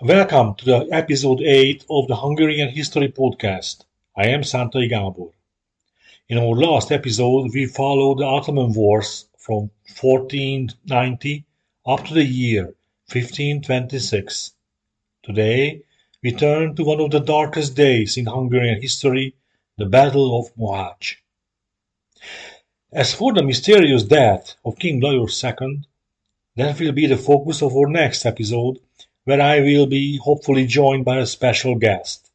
Welcome to the episode 8 of the Hungarian History Podcast. I am Szántai Gábor. In our last episode, we followed the Ottoman Wars from 1490 up to the year 1526. Today, we turn to one of the darkest days in Hungarian history, the Battle of Mohács. As for the mysterious death of King Lajos II, that will be the focus of our next episode, where I will be hopefully joined by a special guest.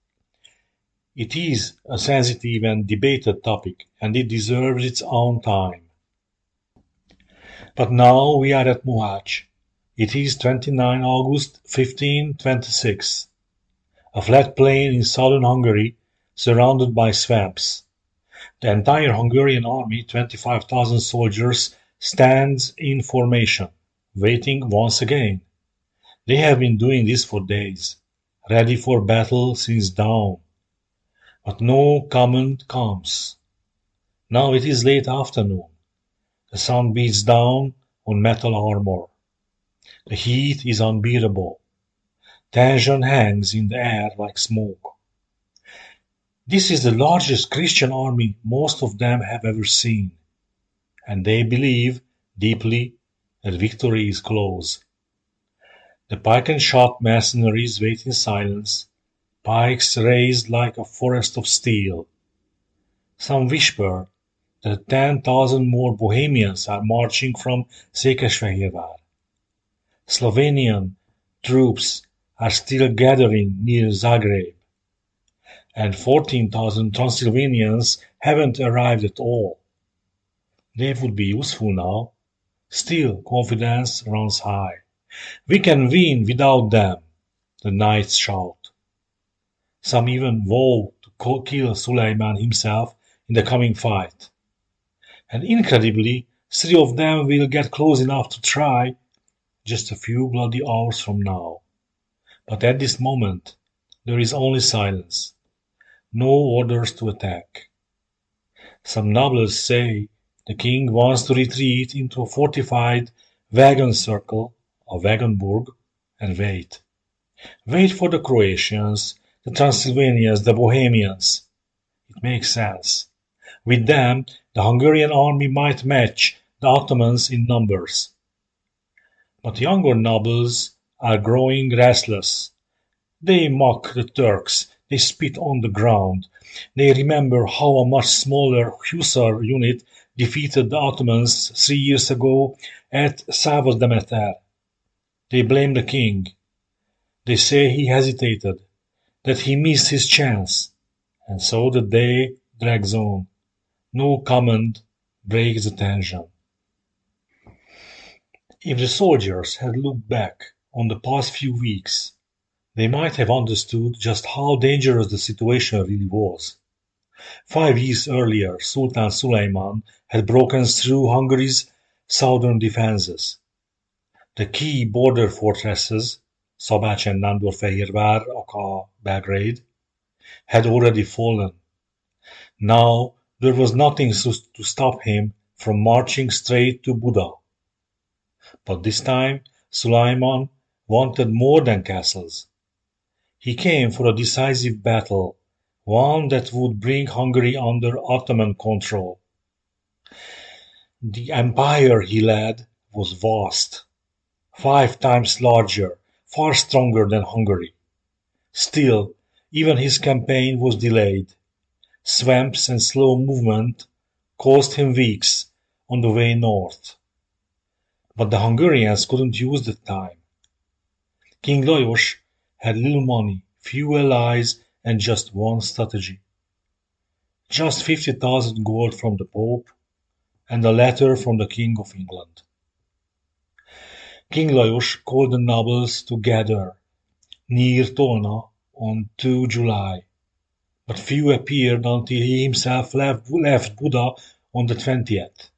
It is a sensitive and debated topic, and it deserves its own time. But now we are at Mohács. It is 29 August 1526. A flat plain in southern Hungary, surrounded by swamps. The entire Hungarian army, 25,000 soldiers, stands in formation, waiting once again. They have been doing this for days, ready for battle since dawn. But no command comes. Now it is late afternoon. The sun beats down on metal armor. The heat is unbearable. Tension hangs in the air like smoke. This is the largest Christian army most of them have ever seen, and they believe deeply that victory is close. The pike and shot mercenaries wait in silence, pikes raised like a forest of steel. Some whisper that 10,000 more Bohemians are marching from Székesfehérvár. Slovenian troops are still gathering near Zagreb, and 14,000 Transylvanians haven't arrived at all. They would be useful now. Still, confidence runs high. We can win without them, the knights shout. Some even vow to kill Suleiman himself in the coming fight. And incredibly, 3 of them will get close enough to try just a few bloody hours from now. But at this moment, there is only silence. No orders to attack. Some nobles say the king wants to retreat into a fortified wagon circle, a Wagenburg, and wait. Wait for the Croatians, the Transylvanians, the Bohemians. It makes sense. With them, the Hungarian army might match the Ottomans in numbers. But younger nobles are growing restless. They mock the Turks, they spit on the ground. They remember how a much smaller hussar unit defeated the Ottomans 3 years ago at Szávasdemeter. They blame the king. They say he hesitated, that he missed his chance. And so the day drags on. No command breaks the tension. If the soldiers had looked back on the past few weeks, they might have understood just how dangerous the situation really was. 5 years earlier, Sultan Suleiman had broken through Hungary's southern defenses. The key border fortresses, Szabács and Nándorfehérvár, aka Belgrade, had already fallen. Now there was nothing to stop him from marching straight to Buda. But this time Suleiman wanted more than castles. He came for a decisive battle, one that would bring Hungary under Ottoman control. The empire he led was vast, 5 times larger, far stronger than Hungary. Still, even his campaign was delayed. Swamps and slow movement cost him weeks on the way north. But the Hungarians couldn't use the time. King Lajos had little money, few allies, and just one strategy. Just 50,000 gold from the Pope, and a letter from the King of England. King Lajos called the nobles together near Tolna on 2 July, but few appeared until he himself left Buda on the 20th.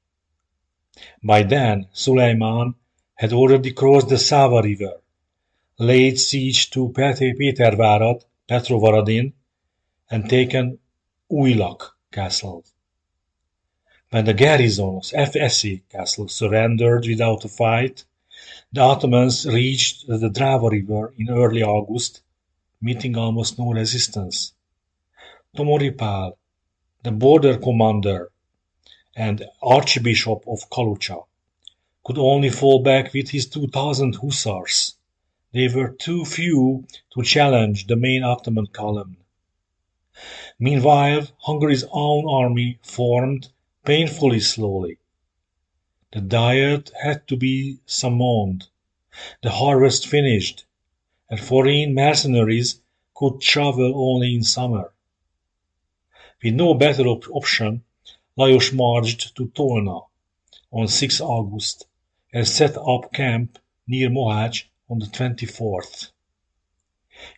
By then, Suleiman had already crossed the Sava River, laid siege to Petervárat, Petrovaradin, and taken Újlak castle. When the garrison of Eszék castle surrendered without a fight, The Ottomans reached the Drava River in early August, meeting almost no resistance. Tomoripal, the border commander and Archbishop of Kalucha, could only fall back with his 2,000 hussars. They were too few to challenge the main Ottoman column. Meanwhile, Hungary's own army formed painfully slowly. The diet had to be summoned, the harvest finished, and foreign mercenaries could travel only in summer. With no better option, Lajos marched to Tolna on 6 August and set up camp near Mohács on the 24th.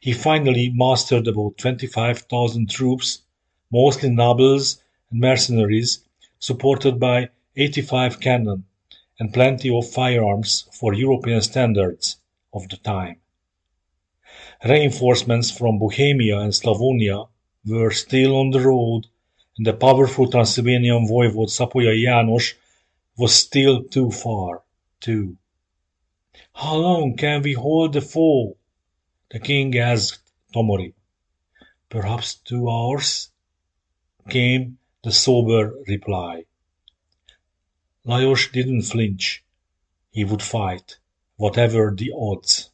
He finally mustered about 25,000 troops, mostly nobles and mercenaries, supported by 85 cannon and plenty of firearms for European standards of the time. Reinforcements from Bohemia and Slavonia were still on the road, and the powerful Transylvanian voivode Szapolyai János was still too far, too. "How long can we hold the foe?" the king asked Tomori. "Perhaps 2 hours," came the sober reply. Lajos didn't flinch. He would fight, whatever the odds.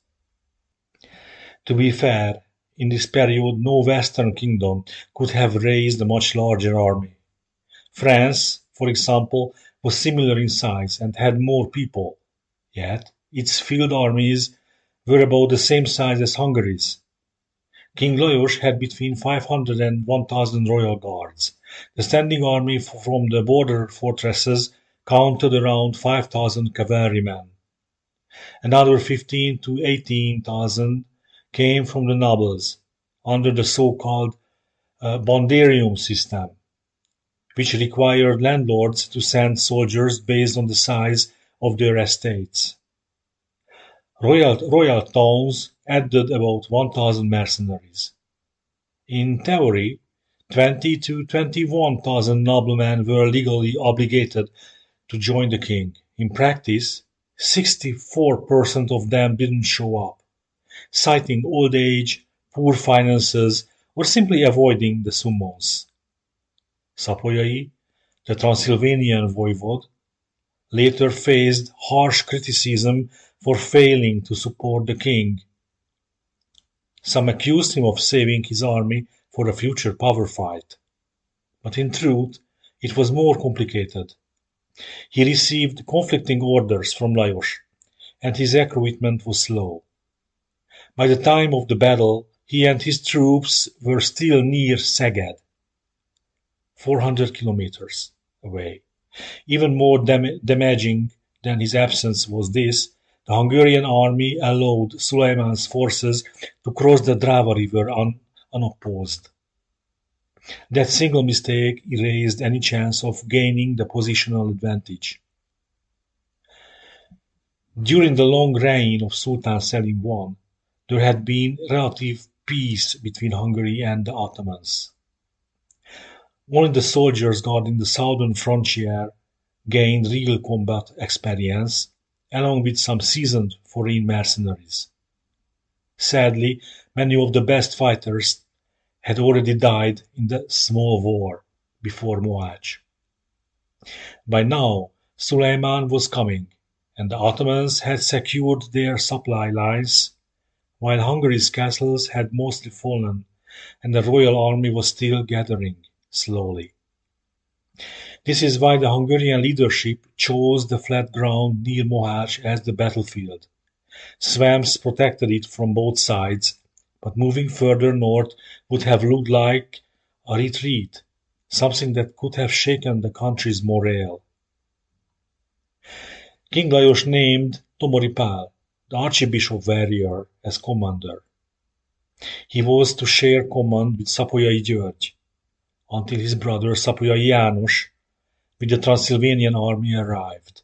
To be fair, in this period no Western kingdom could have raised a much larger army. France, for example, was similar in size and had more people, yet its field armies were about the same size as Hungary's. King Lajos had between 500 and 1,000 royal guards. The standing army from the border fortresses counted around 5,000 cavalrymen. Another 15 to 18,000 came from the nobles, under the so-called bondarium system, which required landlords to send soldiers based on the size of their estates. Royal towns added about 1,000 mercenaries. In theory, 20 to 21,000 noblemen were legally obligated to join the king. In practice, 64% of them didn't show up, citing old age, poor finances, or simply avoiding the summons. Szapolyai, the Transylvanian voivode, later faced harsh criticism for failing to support the king. Some accused him of saving his army for a future power fight. But in truth, it was more complicated. He received conflicting orders from Lajos, and his recruitment was slow. By the time of the battle, he and his troops were still near Szeged, 400 kilometers away. Even more damaging than his absence was this: the Hungarian army allowed Suleiman's forces to cross the Drava River unopposed. That single mistake erased any chance of gaining the positional advantage. During the long reign of Sultan Selim I, there had been relative peace between Hungary and the Ottomans. Only the soldiers guarding the southern frontier gained real combat experience, along with some seasoned foreign mercenaries. Sadly, many of the best fighters had already died in the small war before Mohács. By now, Suleiman was coming, and the Ottomans had secured their supply lines, while Hungary's castles had mostly fallen, and the royal army was still gathering slowly. This is why the Hungarian leadership chose the flat ground near Mohács as the battlefield. Swamps protected it from both sides, but moving further north would have looked like a retreat, something that could have shaken the country's morale. King Lajos named Tomoripal, the archbishop warrior, as commander. He was to share command with Szapolyai György, until his brother Szapolyai János with the Transylvanian army arrived.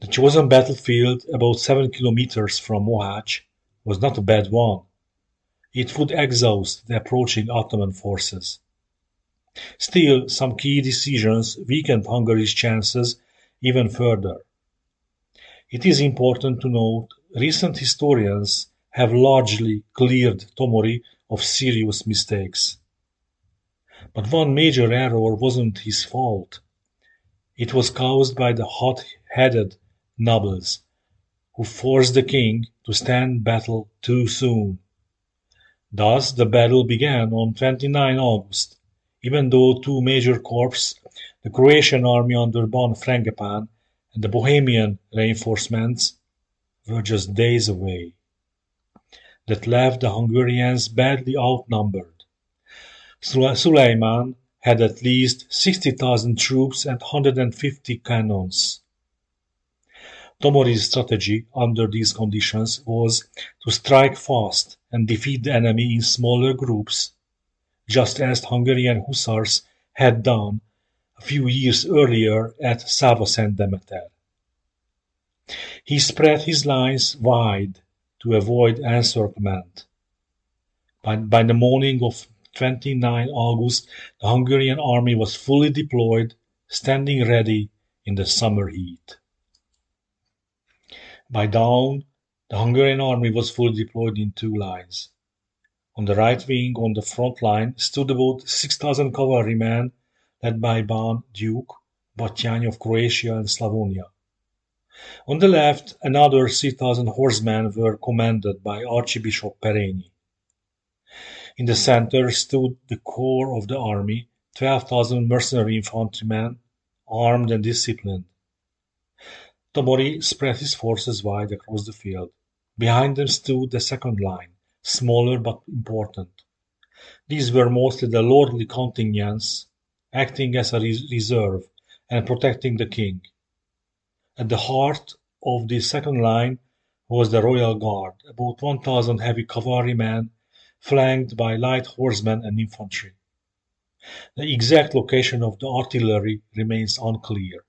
The chosen battlefield, about 7 kilometers from Mohács, was not a bad one. It would exhaust the approaching Ottoman forces. Still, some key decisions weakened Hungary's chances even further. It is important to note recent historians have largely cleared Tomori of serious mistakes. But one major error wasn't his fault. It was caused by the hot-headed nobles, who forced the king to stand battle too soon. Thus the battle began on 29 August, even though two major corps, the Croatian army under Ban Frangipan and the Bohemian reinforcements, were just days away. That left the Hungarians badly outnumbered. Suleiman had at least 60,000 troops and 150 cannons. Tomori's strategy under these conditions was to strike fast and defeat the enemy in smaller groups, just as Hungarian hussars had done a few years earlier at Százashendemeter. He spread his lines wide to avoid encirclement. By the morning of 29 August, the Hungarian army was fully deployed, standing ready in the summer heat. By dawn, the Hungarian army was fully deployed in two lines. On the right wing on the front line stood about 6,000 cavalrymen led by Ban Duke Batyány of Croatia and Slavonia. On the left, another 3,000 horsemen were commanded by Archbishop Perényi. In the center stood the core of the army, 12,000 mercenary infantrymen, armed and disciplined. Tomori spread his forces wide across the field. Behind them stood the second line, smaller but important. These were mostly the lordly contingents, acting as a reserve and protecting the king. At the heart of the second line was the Royal Guard, about 1,000 heavy cavalrymen, flanked by light horsemen and infantry. The exact location of the artillery remains unclear.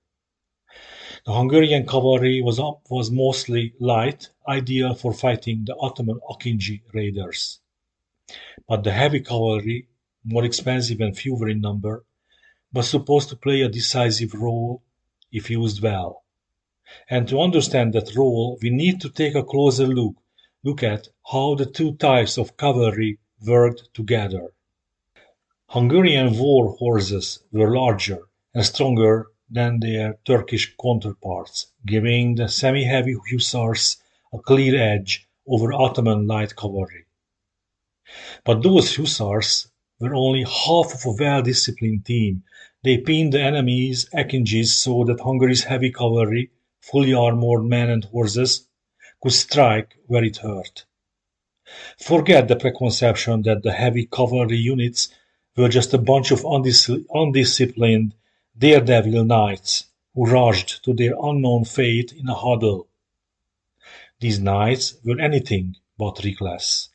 The Hungarian cavalry was mostly light, ideal for fighting the Ottoman Akinji raiders. But the heavy cavalry, more expensive and fewer in number, was supposed to play a decisive role if used well. And to understand that role, we need to take a closer look at how the two types of cavalry worked together. Hungarian war horses were larger and stronger than their Turkish counterparts, giving the semi-heavy hussars a clear edge over Ottoman light cavalry. But those hussars were only half of a well-disciplined team. They pinned the enemy's Akinjis so that Hungary's heavy cavalry, fully armored men and horses, could strike where it hurt. Forget the preconception that the heavy cavalry units were just a bunch of undisciplined daredevil knights who rushed to their unknown fate in a huddle. These knights were anything but reckless.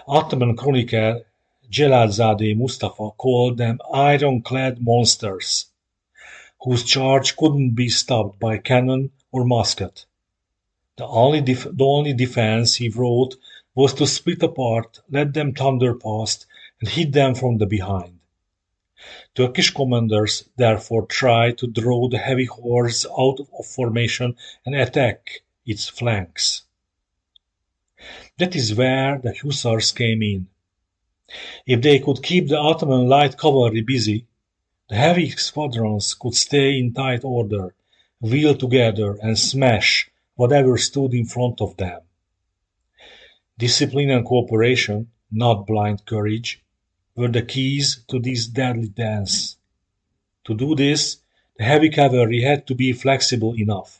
Ottoman chronicler Cseládzadé Mustafa called them ironclad monsters, whose charge couldn't be stopped by cannon or musket. The only defense, he wrote, was to split apart, let them thunder past, and hit them from the behind. Turkish commanders therefore tried to draw the heavy horse out of formation and attack its flanks. That is where the hussars came in. If they could keep the Ottoman light cavalry busy, the heavy squadrons could stay in tight order, wheel together and smash whatever stood in front of them. Discipline and cooperation, not blind courage, were the keys to this deadly dance. To do this, the heavy cavalry had to be flexible enough.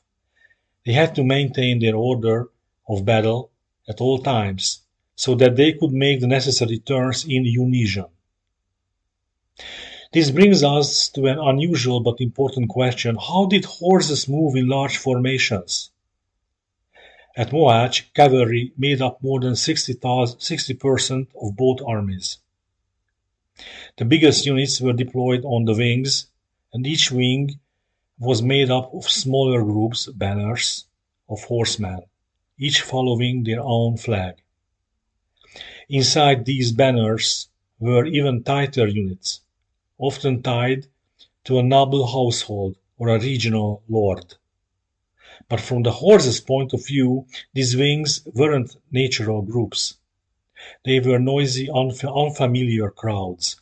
They had to maintain their order of battle at all times, so that they could make the necessary turns in unison. This brings us to an unusual but important question: how did horses move in large formations? At Mohács, cavalry made up more than 60% of both armies. The biggest units were deployed on the wings, and each wing was made up of smaller groups, banners, of horsemen, each following their own flag. Inside these banners were even tighter units, often tied to a noble household or a regional lord. But from the horse's point of view, these wings weren't natural groups. They were noisy, unfamiliar crowds.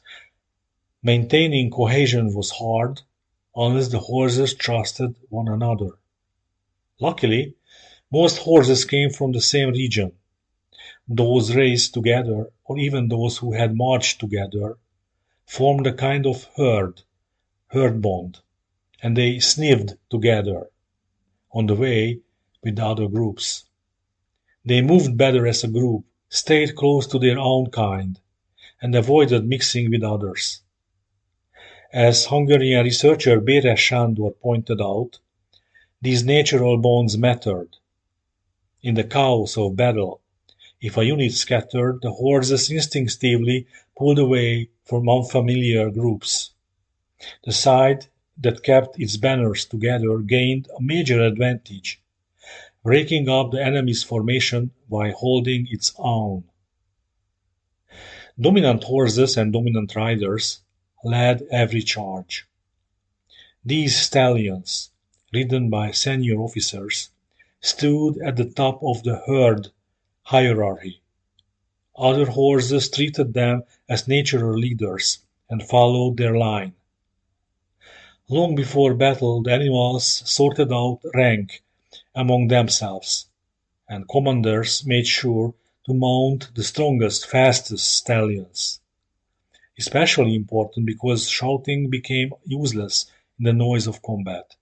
Maintaining cohesion was hard, unless the horses trusted one another. Luckily, most horses came from the same region. Those raised together, or even those who had marched together, formed a kind of herd bond, and they sniffed together on the way with the other groups. They moved better as a group, stayed close to their own kind, and avoided mixing with others. As Hungarian researcher Béres Sándor pointed out, these natural bonds mattered. In the chaos of battle, if a unit scattered, the horses instinctively pulled away from unfamiliar groups. The side that kept its banners together gained a major advantage, breaking up the enemy's formation while holding its own. Dominant horses and dominant riders led every charge. These stallions, ridden by senior officers, stood at the top of the herd hierarchy. Other horses treated them as natural leaders and followed their line. Long before battle, the animals sorted out rank among themselves, and commanders made sure to mount the strongest, fastest stallions. Especially important because shouting became useless in the noise of combat.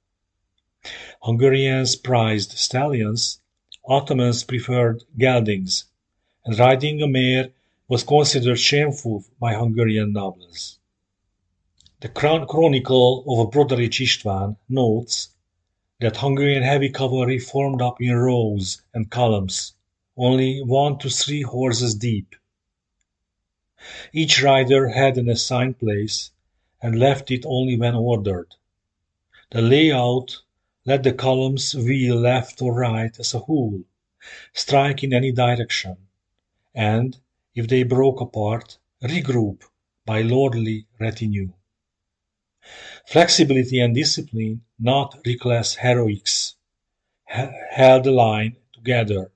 Hungarians prized stallions, Ottomans preferred geldings, and riding a mare was considered shameful by Hungarian nobles. The Chronicle of Brodarics István notes that Hungarian heavy cavalry formed up in rows and columns, only 1 to 3 horses deep. Each rider had an assigned place, and left it only when ordered. The layout let the columns wheel left or right as a whole, strike in any direction, and, if they broke apart, regroup by lordly retinue. Flexibility and discipline, not reckless heroics, held the line together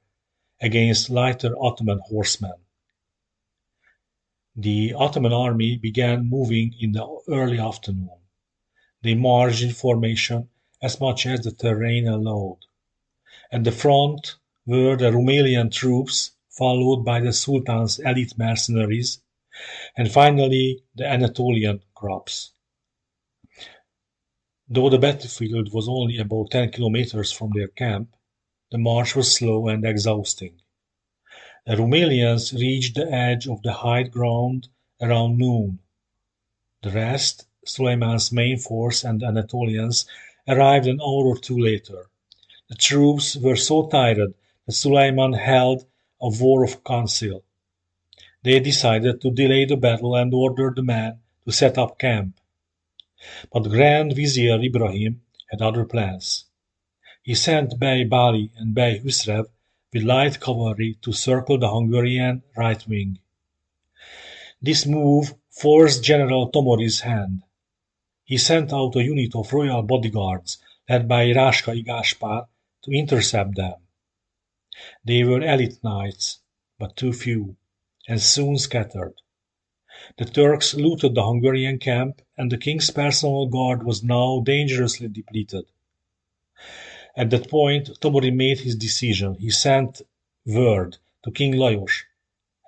against lighter Ottoman horsemen. The Ottoman army began moving in the early afternoon. They marched in formation as much as the terrain allowed. At the front were the Rumelian troops, followed by the Sultan's elite mercenaries, and finally the Anatolian crops. Though the battlefield was only about 10 kilometers from their camp, the march was slow and exhausting. The Rumelians reached the edge of the high ground around noon. The rest, Suleiman's main force and the Anatolians, arrived an hour or two later. The troops were so tired that Suleiman held a war of council. They decided to delay the battle and ordered the men to set up camp. But Grand Vizier Ibrahim had other plans. He sent Bey Bali and Bey Husrev with light cavalry to circle the Hungarian right wing. This move forced General Tomori's hand. He sent out a unit of royal bodyguards led by Ráskai Gáspár to intercept them. They were elite knights, but too few, and soon scattered. The Turks looted the Hungarian camp, and the king's personal guard was now dangerously depleted. At that point, Tomori made his decision. He sent word to King Lajos,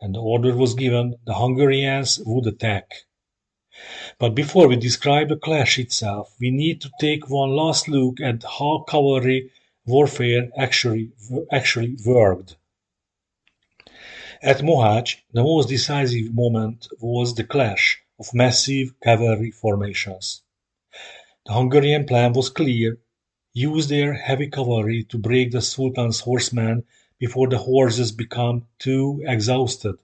and the order was given: the Hungarians would attack. But before we describe the clash itself, we need to take one last look at how cavalry warfare actually worked. At Mohács, the most decisive moment was the clash of massive cavalry formations. The Hungarian plan was clear: use their heavy cavalry to break the Sultan's horsemen before the horses become too exhausted,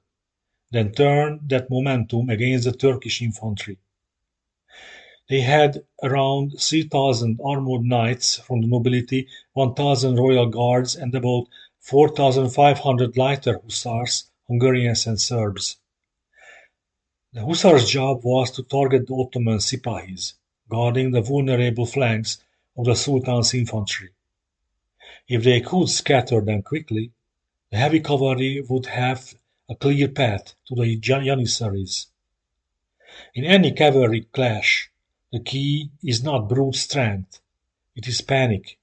then turn that momentum against the Turkish infantry. They had around 3,000 armored knights from the nobility, 1,000 royal guards, and about 4,500 lighter hussars, Hungarians and Serbs. The hussars' job was to target the Ottoman Sipahis, guarding the vulnerable flanks of the Sultan's infantry. If they could scatter them quickly, the heavy cavalry would have a clear path to the Janissaries. In any cavalry clash, the key is not brute strength, it is panic.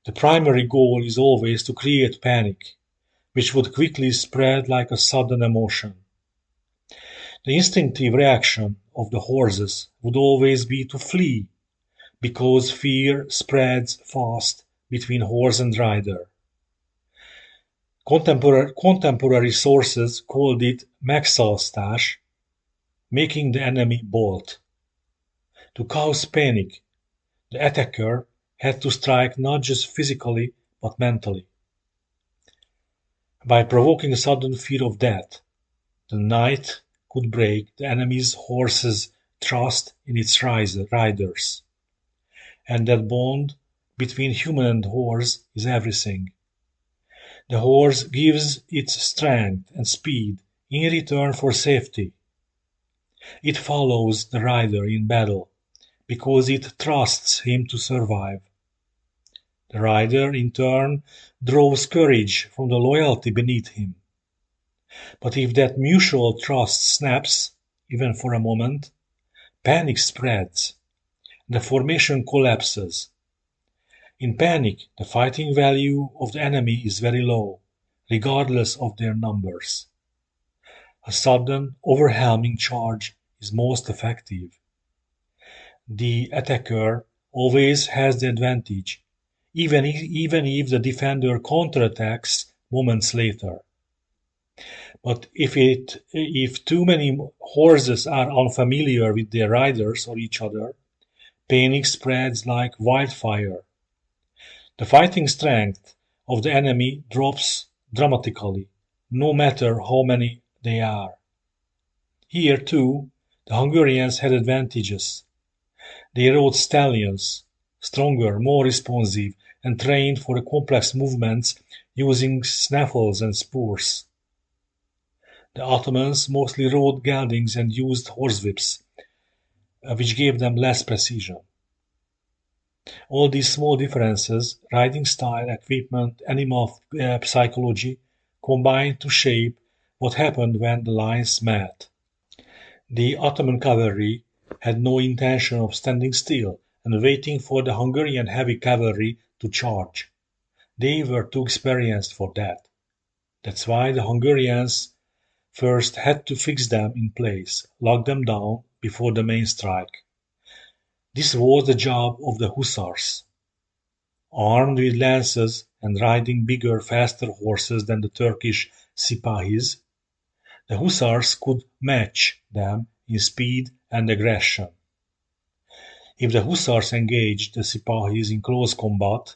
The primary goal is always to create panic, which would quickly spread like a sudden emotion. The instinctive reaction of the horses would always be to flee, because fear spreads fast between horse and rider. Contemporary sources called it megszavaztás, making the enemy bolt. To cause panic, the attacker had to strike not just physically but mentally. By provoking a sudden fear of death, the knight could break the enemy's horse's trust in its riders. And that bond between human and horse is everything. The horse gives its strength and speed in return for safety. It follows the rider in battle because it trusts him to survive. The rider, in turn, draws courage from the loyalty beneath him. But if that mutual trust snaps, even for a moment, panic spreads. The formation collapses. In panic, the fighting value of the enemy is very low, regardless of their numbers. A sudden, overwhelming charge is most effective. The attacker always has the advantage, even if the defender counterattacks moments later. But if too many horses are unfamiliar with their riders or each other, panic spreads like wildfire. The fighting strength of the enemy drops dramatically, no matter how many they are. Here, too, the Hungarians had advantages. They rode stallions, stronger, more responsive, and trained for the complex movements using snaffles and spurs. The Ottomans mostly rode geldings and used horsewhips, which gave them less precision. All these small differences, riding style, equipment, animal psychology, combined to shape what happened when the lines met. The Ottoman cavalry had no intention of standing still and waiting for the Hungarian heavy cavalry to charge. They were too experienced for that. That's why the Hungarians first had to fix them in place, lock them down before the main strike. This was the job of the hussars. Armed with lances and riding bigger, faster horses than the Turkish sipahis, the hussars could match them in speed and aggression. If the hussars engaged the sipahis in close combat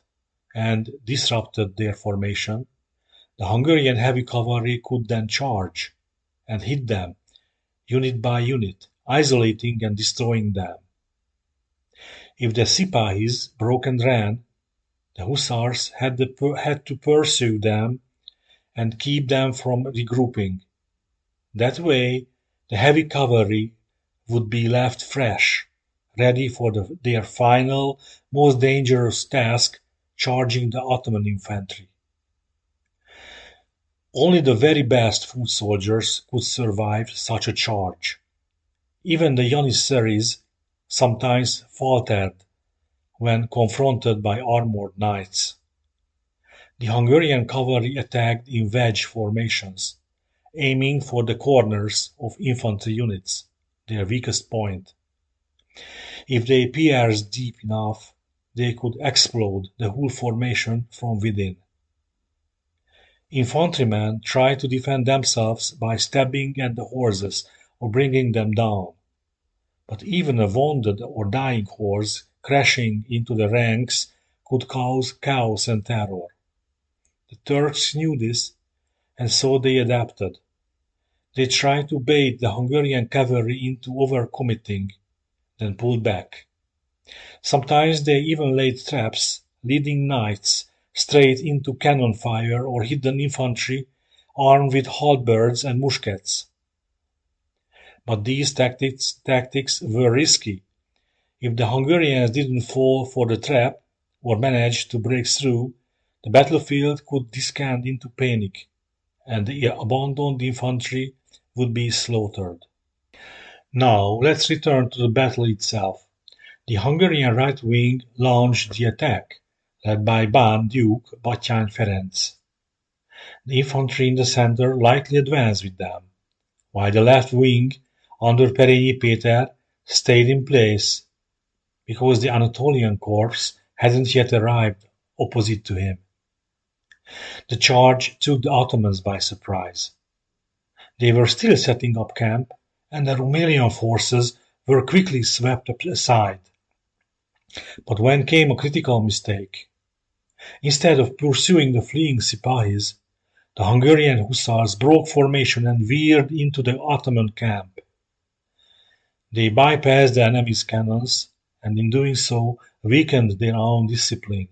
and disrupted their formation, the Hungarian heavy cavalry could then charge and hit them, unit by unit, isolating and destroying them. If the sipahis broke and ran, the hussars had to pursue them and keep them from regrouping. That way, the heavy cavalry would be left fresh, ready for their final, most dangerous task, charging the Ottoman infantry. Only the very best foot soldiers could survive such a charge. Even the Janissaries sometimes faltered when confronted by armored knights. The Hungarian cavalry attacked in wedge formations, aiming for the corners of infantry units, their weakest point. If they pierced deep enough, they could explode the whole formation from within. Infantrymen tried to defend themselves by stabbing at the horses or bringing them down. But even a wounded or dying horse crashing into the ranks could cause chaos and terror. The Turks knew this, and so they adapted. They tried to bait the Hungarian cavalry into overcommitting, then pulled back. Sometimes they even laid traps, leading knights straight into cannon fire or hidden infantry armed with halberds and muskets. But these tactics were risky. If the Hungarians didn't fall for the trap or managed to break through, The battlefield could descend into panic, and the abandoned infantry would be slaughtered. Now let's return to the battle itself. The Hungarian right wing launched the attack, led by Bán Duke Batthyány Ferenc. The infantry in the center lightly advanced with them, while the left wing, under Perényi Péter, stayed in place, because the Anatolian corps hadn't yet arrived opposite to him. The charge took the Ottomans by surprise. They were still setting up camp, and the Romanian forces were quickly swept aside. But when came a critical mistake. Instead of pursuing the fleeing Sipahis, the Hungarian hussars broke formation and veered into the Ottoman camp. They bypassed the enemy's cannons, and in doing so weakened their own discipline.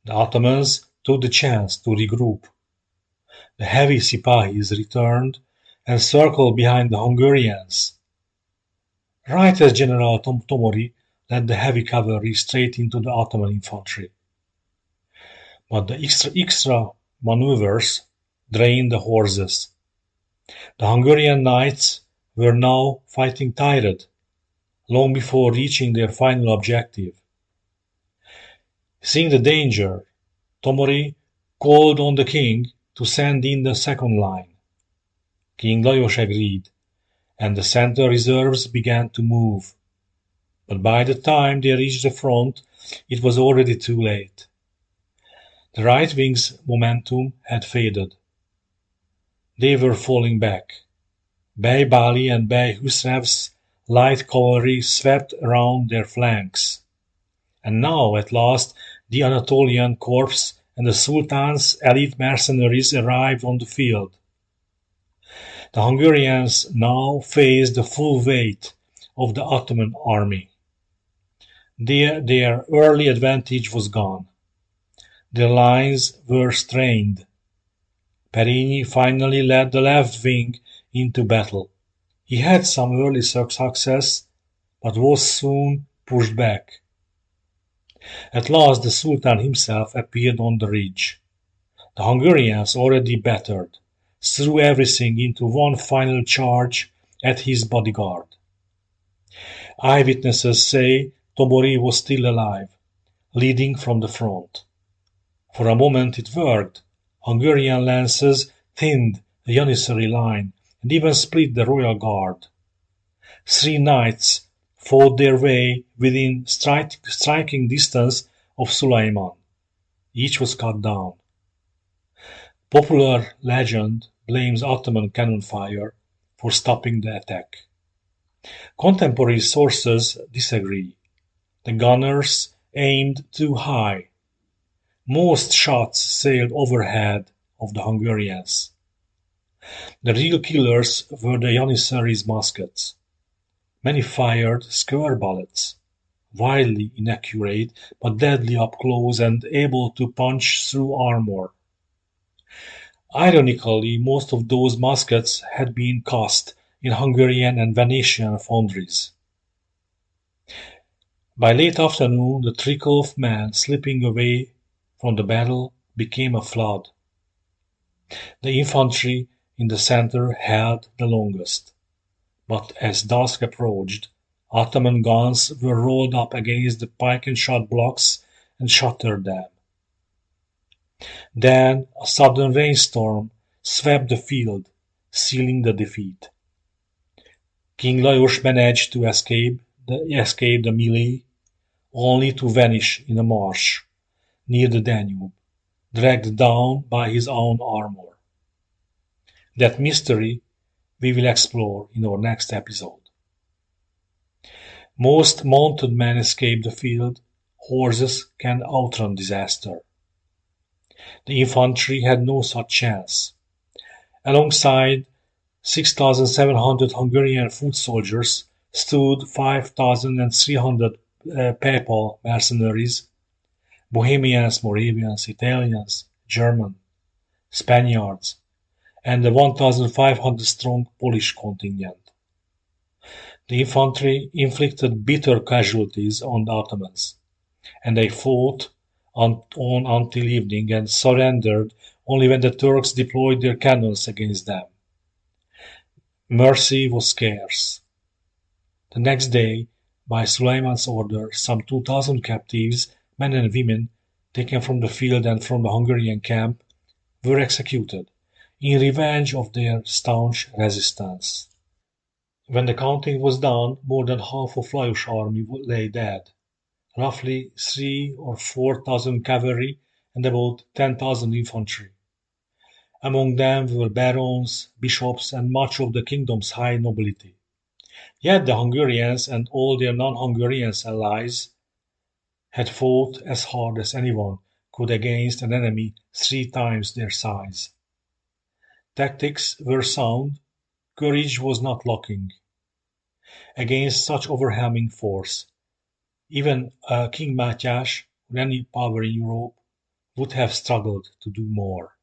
The Ottomans took the chance to regroup. The heavy Sipahis returned and circled behind the Hungarians. Right as General Tomori led the heavy cavalry straight into the Ottoman infantry. But the extra maneuvers drained the horses. The Hungarian knights were now fighting tired, long before reaching their final objective. Seeing the danger, Tomori called on the king to send in the second line. King Lajos agreed, and the center reserves began to move. But by the time they reached the front, it was already too late. The right wing's momentum had faded. They were falling back. Bey Bali and Bey Husrev's light cavalry swept around their flanks. And now, at last, the Anatolian corps and the Sultan's elite mercenaries arrived on the field. The Hungarians now faced the full weight of the Ottoman army. Their early advantage was gone. Their lines were strained. Perényi finally led the left wing into battle. He had some early success, but was soon pushed back. At last the Sultan himself appeared on the ridge. The Hungarians, already battered, threw everything into one final charge at his bodyguard. Eyewitnesses say Tomori was still alive, leading from the front. For a moment it worked. Hungarian lances thinned the Janissary line and even split the royal guard. 3 knights fought their way within striking distance of Suleiman. Each was cut down. Popular legend blames Ottoman cannon fire for stopping the attack. Contemporary sources disagree. The gunners aimed too high. Most shots sailed overhead of the Hungarians. The real killers were the Janissary's muskets. Many fired square bullets, wildly inaccurate but deadly up close and able to punch through armor. Ironically, most of those muskets had been cast in Hungarian and Venetian foundries. By late afternoon, the trickle of men slipping away from the battle became a flood. The infantry in the center held the longest, but as dusk approached, Ottoman guns were rolled up against the pike and shot blocks and shattered them. Then a sudden rainstorm swept the field, sealing the defeat. King Lajos managed to escape the melee, only to vanish in a marsh near the Danube, dragged down by his own armor. That mystery we will explore in our next episode. Most mounted men escape the field. Horses can outrun disaster. The infantry had no such chance. Alongside 6,700 Hungarian foot soldiers stood 5,300 papal mercenaries, Bohemians, Moravians, Italians, German, Spaniards, and a 1,500-strong Polish contingent. The infantry inflicted bitter casualties on the Ottomans, and they fought on until evening and surrendered only when the Turks deployed their cannons against them. Mercy was scarce. The next day, by Suleiman's order, some 2,000 captives, men and women, taken from the field and from the Hungarian camp, were executed, in revenge of their staunch resistance. When the counting was done, more than half of Lajos' army lay dead, roughly 3,000 or 4,000 cavalry and about 10,000 infantry. Among them were barons, bishops, and much of the kingdom's high nobility. Yet the Hungarians and all their non-Hungarian allies had fought as hard as anyone could against an enemy 3 times their size. Tactics were sound, courage was not lacking. Against such overwhelming force, even King Mátyás or any power in Europe would have struggled to do more.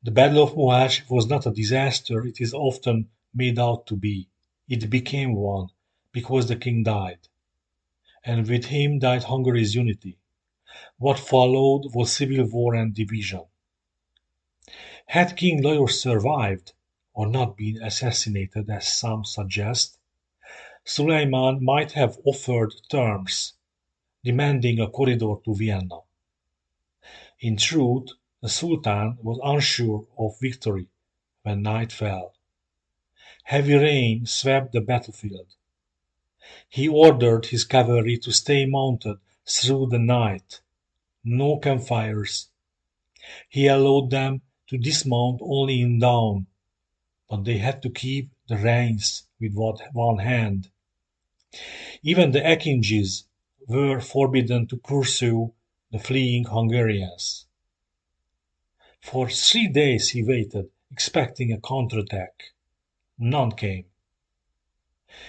The Battle of Mohács was not a disaster it is often made out to be. It became one, because the king died. And with him died Hungary's unity. What followed was civil war and division. Had King Lajos survived, or not been assassinated as some suggest, Suleiman might have offered terms, demanding a corridor to Vienna. In truth, the Sultan was unsure of victory when night fell. Heavy rain swept the battlefield. He ordered his cavalry to stay mounted through the night. No campfires. He allowed them to dismount only in dawn, but they had to keep the reins with one hand. Even the Akinjis were forbidden to pursue the fleeing Hungarians. For 3 days he waited, expecting a counterattack. None came.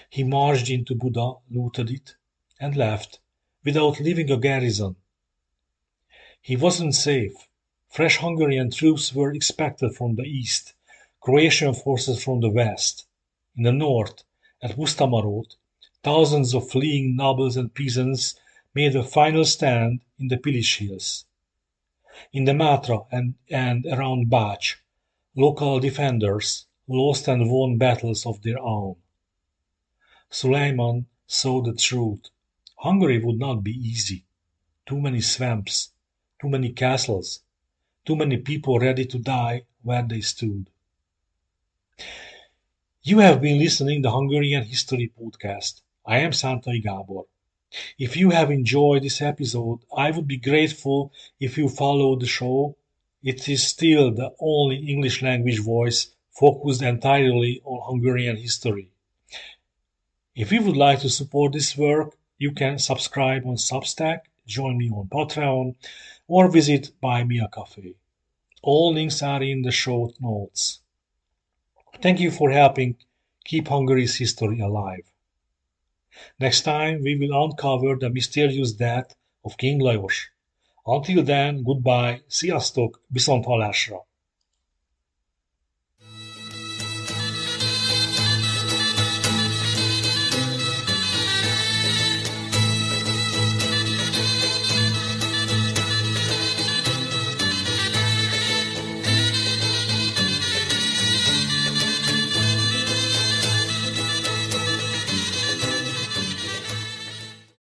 He marched into Buda, looted it, and left, without leaving a garrison. He wasn't safe. Fresh Hungarian troops were expected from the east, Croatian forces from the west. In the north, at Pusztamarot, thousands of fleeing nobles and peasants made a final stand in the Pilis hills. In the Matra and around Bács, local defenders lost and won battles of their own. Suleiman saw the truth. Hungary would not be easy. Too many swamps, too many castles, too many people ready to die where they stood. You have been listening to the Hungarian History Podcast. I am Szántai Gábor. If you have enjoyed this episode, I would be grateful if you follow the show. It is still the only English language voice focused entirely on Hungarian history. If you would like to support this work, you can subscribe on Substack, join me on Patreon, or visit Buy Me a Cafe. All links are in the show notes. Thank you for helping keep Hungary's history alive. Next time we will uncover the mysterious death of King Lajos. Until then, goodbye, sziasztok, viszonthallásra!